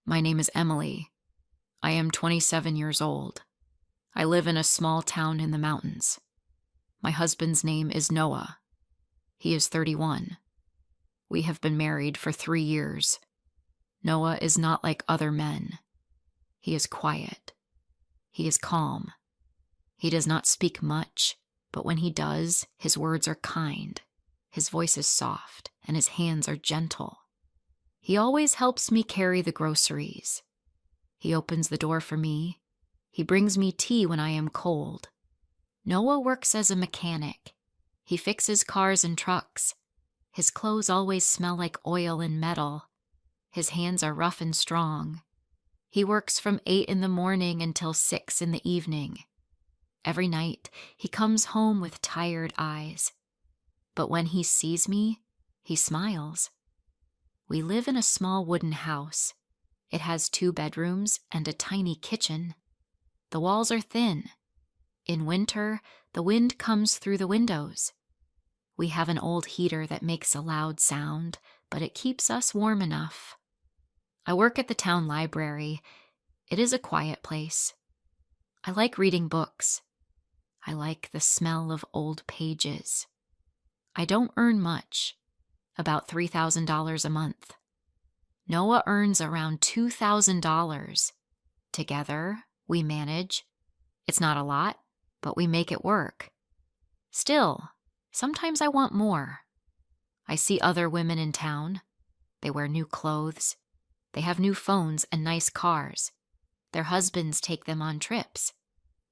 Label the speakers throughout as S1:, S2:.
S1: My name is Emily. I am 27 years old. I live in a small town in the mountains. My husband's name is Noah. He is 31. We have been married for 3 years. Noah is not like other men. He is quiet. He is calm. He does not speak much, but when he does, his words are kind. His voice is soft, and his hands are gentle. He always helps me carry the groceries. He opens the door for me. He brings me tea when I am cold. Noah works as a mechanic. He fixes cars and trucks. His clothes always smell like oil and metal. His hands are rough and strong. He works from 8 in the morning until 6 in the evening. Every night, he comes home with tired eyes. But when he sees me, he smiles. We live in a small wooden house. It has 2 bedrooms and a tiny kitchen. The walls are thin. In winter, the wind comes through the windows. We have an old heater that makes a loud sound, but it keeps us warm enough. I work at the town library. It is a quiet place. I like reading books. I like the smell of old pages. I don't earn much, about $3,000 a month. Noah earns around $2,000. Together, we manage. It's not a lot, but we make it work. Still, sometimes I want more. I see other women in town. They wear new clothes. They have new phones and nice cars. Their husbands take them on trips.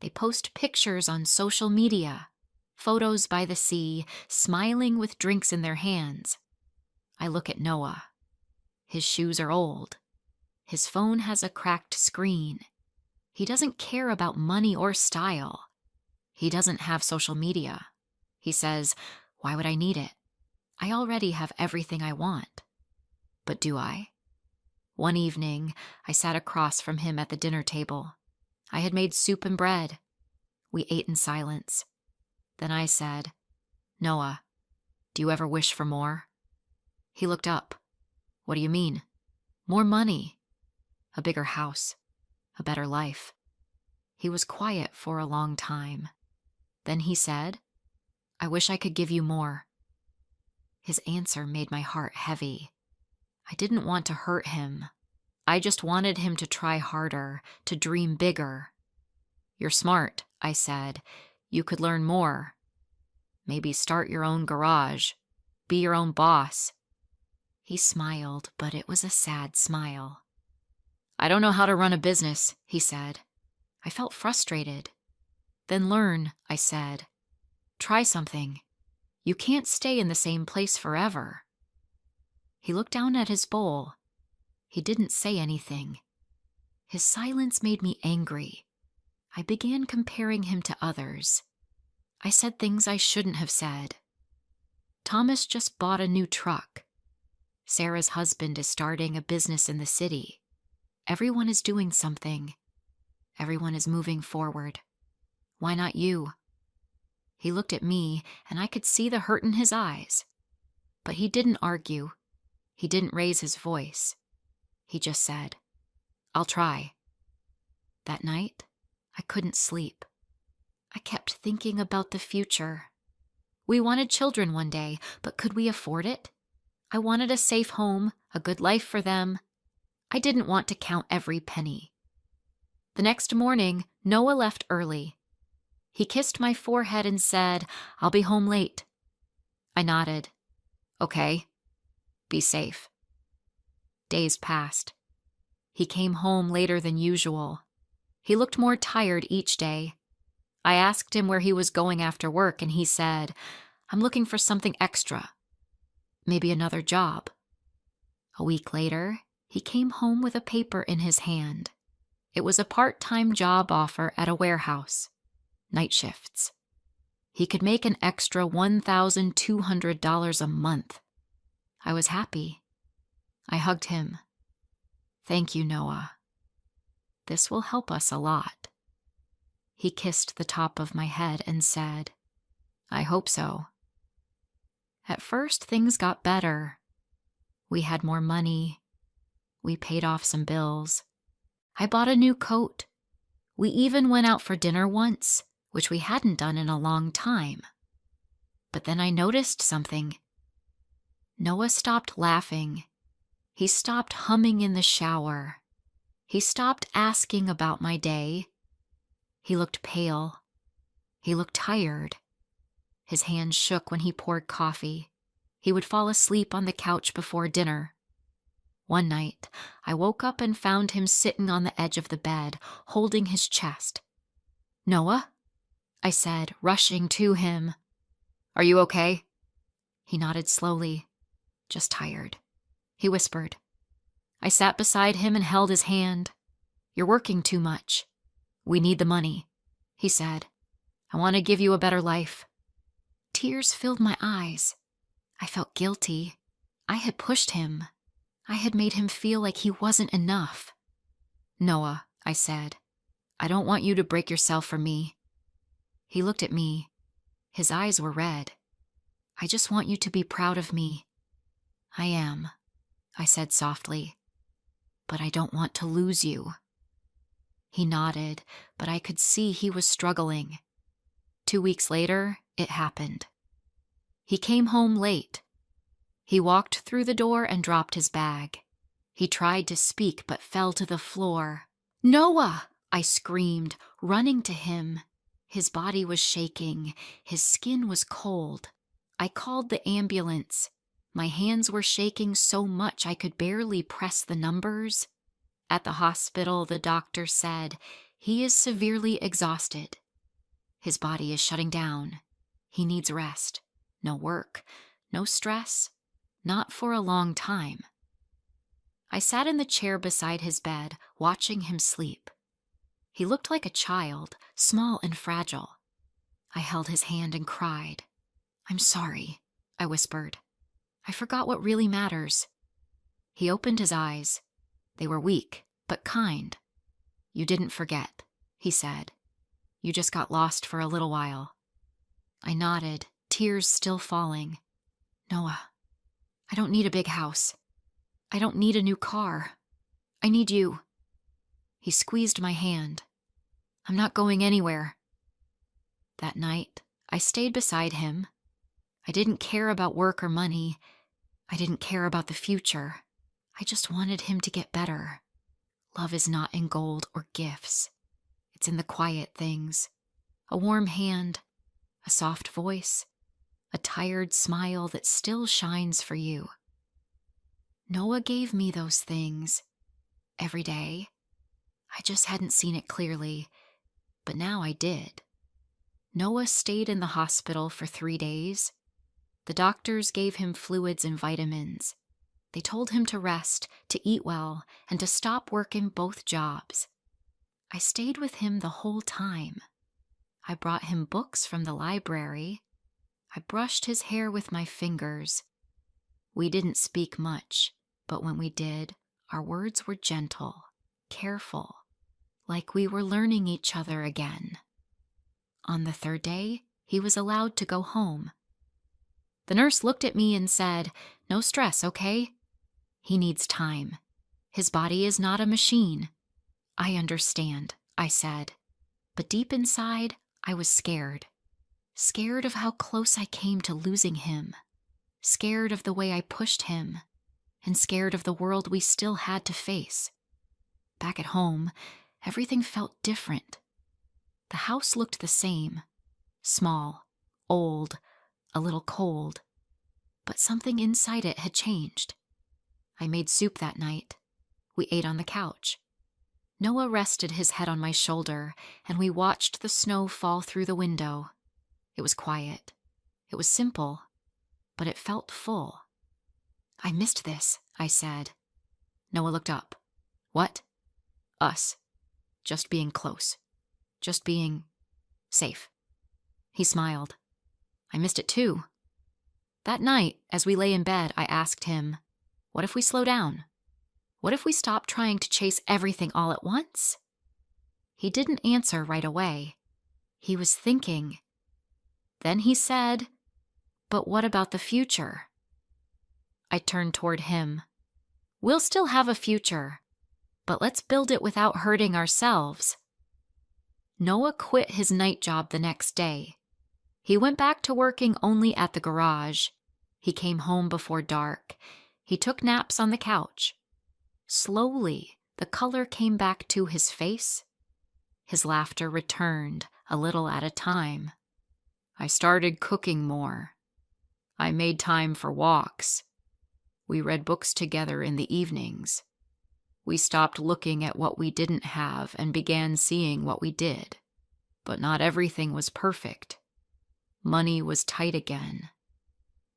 S1: They post pictures on social media, photos by the sea, smiling with drinks in their hands. I look at Noah. His shoes are old. His phone has a cracked screen. He doesn't care about money or style. He doesn't have social media. He says, "Why would I need it? I already have everything I want." But do I? One evening, I sat across from him at the dinner table. I had made soup and bread. We ate in silence. Then I said, "Noah, do you ever wish for more?" He looked up. "What do you mean?" "More money. A bigger house. A better life." He was quiet for a long time. Then he said, "I wish I could give you more." His answer made my heart heavy. I didn't want to hurt him. I just wanted him to try harder, to dream bigger. "You're smart," I said. "You could learn more. Maybe start your own garage. Be your own boss." He smiled, but it was a sad smile. "I don't know how to run a business," he said. I felt frustrated. "Then learn," I said. "Try something. You can't stay in the same place forever." He looked down at his bowl. He didn't say anything. His silence made me angry. I began comparing him to others. I said things I shouldn't have said. Thomas just bought a new truck. Sarah's husband is starting a business in the city. Everyone is doing something. Everyone is moving forward. Why not you? He looked at me, and I could see the hurt in his eyes. But he didn't argue. He didn't raise his voice. He just said, "I'll try." That night, I couldn't sleep. I kept thinking about the future. We wanted children one day, but could we afford it? I wanted a safe home, a good life for them. I didn't want to count every penny. The next morning, Noah left early. He kissed my forehead and said, "I'll be home late." I nodded. "Okay. Be safe." Days passed. He came home later than usual. He looked more tired each day. I asked him where he was going after work, and he said, "I'm looking for something extra. Maybe another job." A week later, he came home with a paper in his hand. It was a part-time job offer at a warehouse. Night shifts. He could make an extra $1,200 a month. I was happy. I hugged him. "Thank you, Noah. This will help us a lot." He kissed the top of my head and said, "I hope so." At first, things got better. We had more money. We paid off some bills. I bought a new coat. We even went out for dinner once, which we hadn't done in a long time. But then I noticed something. Noah stopped laughing. He stopped humming in the shower. He stopped asking about my day. He looked pale. He looked tired. His hands shook when he poured coffee. He would fall asleep on the couch before dinner. One night, I woke up and found him sitting on the edge of the bed, holding his chest. "Noah?" I said, rushing to him. "Are you okay?" He nodded slowly. "Just tired," he whispered. I sat beside him and held his hand. "You're working too much. We need the money," he said. "I want to give you a better life." Tears filled my eyes. I felt guilty. I had pushed him. I had made him feel like he wasn't enough. "Noah," I said, "I don't want you to break yourself for me." He looked at me. His eyes were red. "I just want you to be proud of me." "I am," I said softly. "But I don't want to lose you." He nodded, but I could see he was struggling. 2 weeks later, it happened. He came home late. He walked through the door and dropped his bag. He tried to speak but fell to the floor. "Noah!" I screamed, running to him. His body was shaking. His skin was cold. I called the ambulance. My hands were shaking so much I could barely press the numbers. At the hospital, the doctor said, "He is severely exhausted. His body is shutting down. He needs rest. No work, no stress, not for a long time." I sat in the chair beside his bed, watching him sleep. He looked like a child, small and fragile. I held his hand and cried. "I'm sorry," I whispered. "I forgot what really matters." He opened his eyes. They were weak, but kind. "You didn't forget," he said. "You just got lost for a little while." I nodded, tears still falling. "Noah, I don't need a big house. I don't need a new car. I need you." He squeezed my hand. "I'm not going anywhere." That night, I stayed beside him. I didn't care about work or money. I didn't care about the future. I just wanted him to get better. Love is not in gold or gifts. It's in the quiet things. A warm hand, a soft voice, a tired smile that still shines for you. Noah gave me those things every day. I just hadn't seen it clearly, but now I did. Noah stayed in the hospital for 3 days. The doctors gave him fluids and vitamins. They told him to rest, to eat well, and to stop working both jobs. I stayed with him the whole time. I brought him books from the library. I brushed his hair with my fingers. We didn't speak much, but when we did, our words were gentle, careful, like we were learning each other again. On the 3rd day, he was allowed to go home. The nurse looked at me and said, "No stress, okay? He needs time. His body is not a machine." "I understand," I said. But deep inside, I was scared. Scared of how close I came to losing him. Scared of the way I pushed him. And scared of the world we still had to face. Back at home, everything felt different. The house looked the same. Small, old, a little cold. But something inside it had changed. I made soup that night. We ate on the couch. Noah rested his head on my shoulder, and we watched the snow fall through the window. It was quiet. It was simple, but it felt full. "I missed this," I said. Noah looked up. "What?" "Us. Just being close. Just being safe." He smiled. "I missed it too." That night, as we lay in bed, I asked him, "What if we slow down? What if we stop trying to chase everything all at once?" He didn't answer right away. He was thinking. Then he said, "But what about the future?" I turned toward him. We'll still have a future, but let's build it without hurting ourselves. Noah quit his night job the next day. He went back to working only at the garage. He came home before dark. He took naps on the couch. Slowly, the color came back to his face. His laughter returned, a little at a time. I started cooking more. I made time for walks. We read books together in the evenings. We stopped looking at what we didn't have and began seeing what we did. But not everything was perfect. Money was tight again.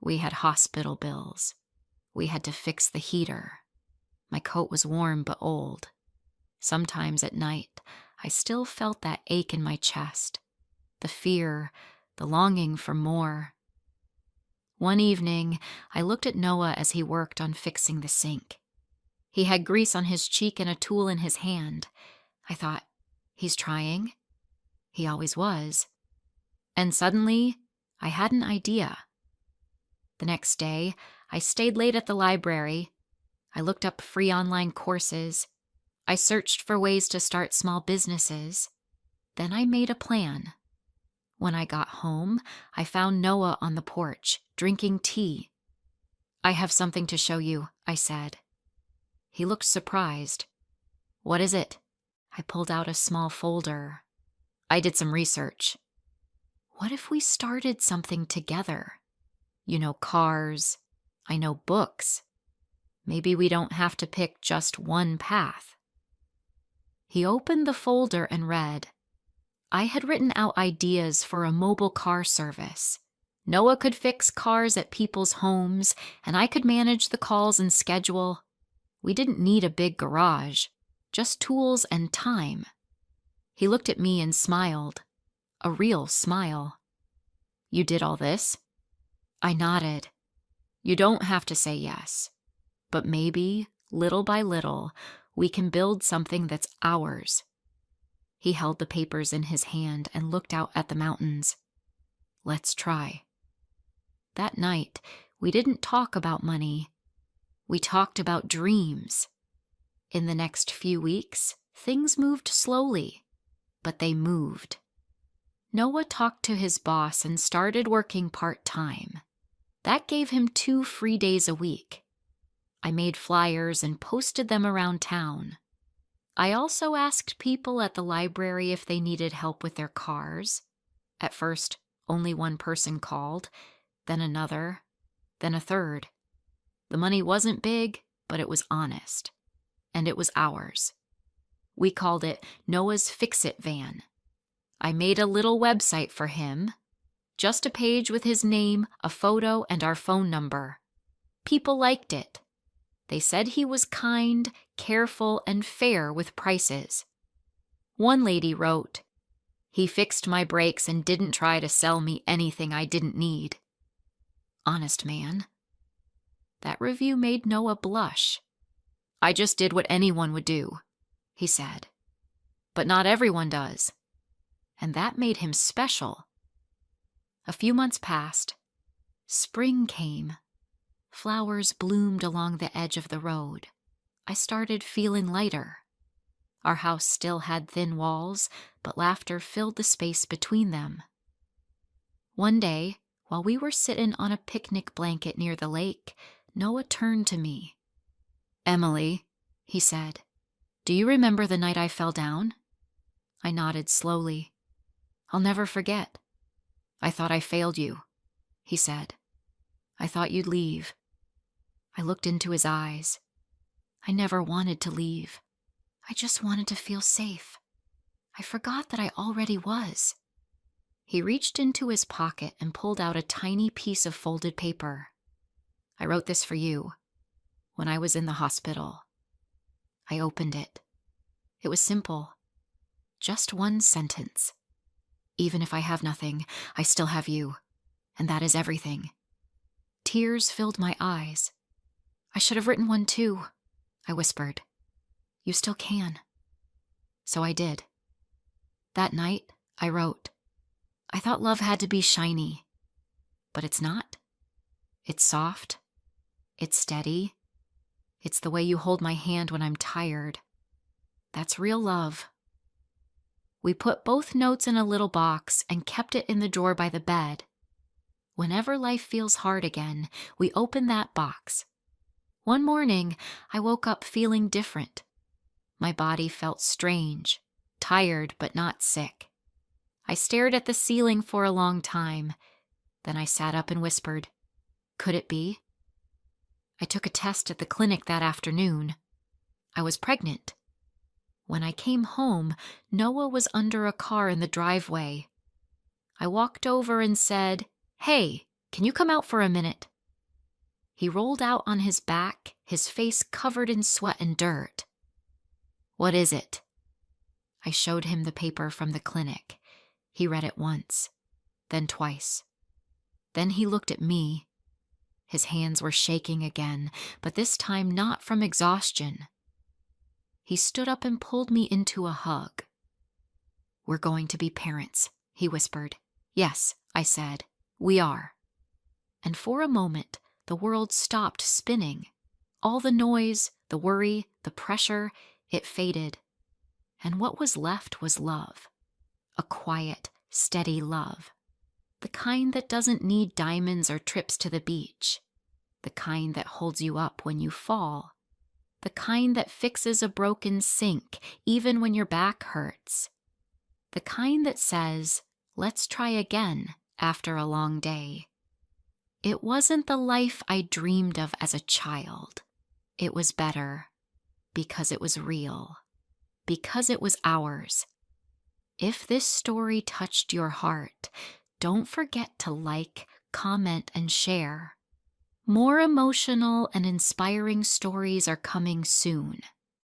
S1: We had hospital bills. We had to fix the heater. My coat was warm but old. Sometimes at night, I still felt that ache in my chest, the fear, the longing for more. One evening, I looked at Noah as he worked on fixing the sink. He had grease on his cheek and a tool in his hand. I thought, he's trying. He always was. And suddenly, I had an idea. The next day, I stayed late at the library. I looked up free online courses. I searched for ways to start small businesses. Then I made a plan. When I got home, I found Noah on the porch, drinking tea. "I have something to show you," I said. He looked surprised. "What is it?" I pulled out a small folder. "I did some research." What if we started something together? You know cars. I know books. Maybe we don't have to pick just one path. He opened the folder and read. I had written out ideas for a mobile car service. Noah could fix cars at people's homes, and I could manage the calls and schedule. We didn't need a big garage, just tools and time. He looked at me and smiled. A real smile. "You did all this?" I nodded. "You don't have to say yes. But maybe, little by little, we can build something that's ours." He held the papers in his hand and looked out at the mountains. "Let's try." That night, we didn't talk about money. We talked about dreams. In the next few weeks, things moved slowly, but they moved. Noah talked to his boss and started working part-time. That gave him 2 free days a week. I made flyers and posted them around town. I also asked people at the library if they needed help with their cars. At first, only one person called, then another, then a third. The money wasn't big, but it was honest. And it was ours. We called it Noah's Fix-It Van. I made a little website for him. Just a page with his name, a photo, and our phone number. People liked it. They said he was kind, careful, and fair with prices. One lady wrote, "He fixed my brakes and didn't try to sell me anything I didn't need." Honest man. That review made Noah blush. "I just did what anyone would do," he said. "But not everyone does." And that made him special. A few months passed. Spring came. Flowers bloomed along the edge of the road. I started feeling lighter. Our house still had thin walls, but laughter filled the space between them. One day, while we were sitting on a picnic blanket near the lake, Noah turned to me. "Emily," he said, "do you remember the night I fell down?" I nodded slowly. "I'll never forget." "I thought I failed you," he said. "I thought you'd leave." I looked into his eyes. I never wanted to leave. I just wanted to feel safe. I forgot that I already was. He reached into his pocket and pulled out a tiny piece of folded paper. "I wrote this for you when I was in the hospital." I opened it. It was simple. Just one sentence. "Even if I have nothing, I still have you. And that is everything." Tears filled my eyes. "I should have written one too," I whispered. "You still can." So I did. That night, I wrote, "I thought love had to be shiny. But it's not. It's soft. It's steady. It's the way you hold my hand when I'm tired. That's real love. We put both notes in a little box and kept it in the drawer by the bed. Whenever life feels hard again, we open that box. One morning, I woke up feeling different. My body felt strange, tired but not sick. I stared at the ceiling for a long time. Then I sat up and whispered, "Could it be?" I took a test at the clinic that afternoon. I was pregnant. When I came home, Noah was under a car in the driveway. I walked over and said, "Hey, can you come out for a minute?" He rolled out on his back, his face covered in sweat and dirt. "What is it?" I showed him the paper from the clinic. He read it once, then twice. Then he looked at me. His hands were shaking again, but this time not from exhaustion. He stood up and pulled me into a hug. "We're going to be parents," he whispered. "Yes," I said, "we are." And for a moment, the world stopped spinning. All the noise, the worry, the pressure, it faded. And what was left was love. A quiet, steady love. The kind that doesn't need diamonds or trips to the beach. The kind that holds you up when you fall. The kind that fixes a broken sink even when your back hurts. The kind that says, "Let's try again," after a long day. It wasn't the life I dreamed of as a child. It was better because it was real, because it was ours. If this story touched your heart, don't forget to like, comment, and share. More emotional and inspiring stories are coming soon.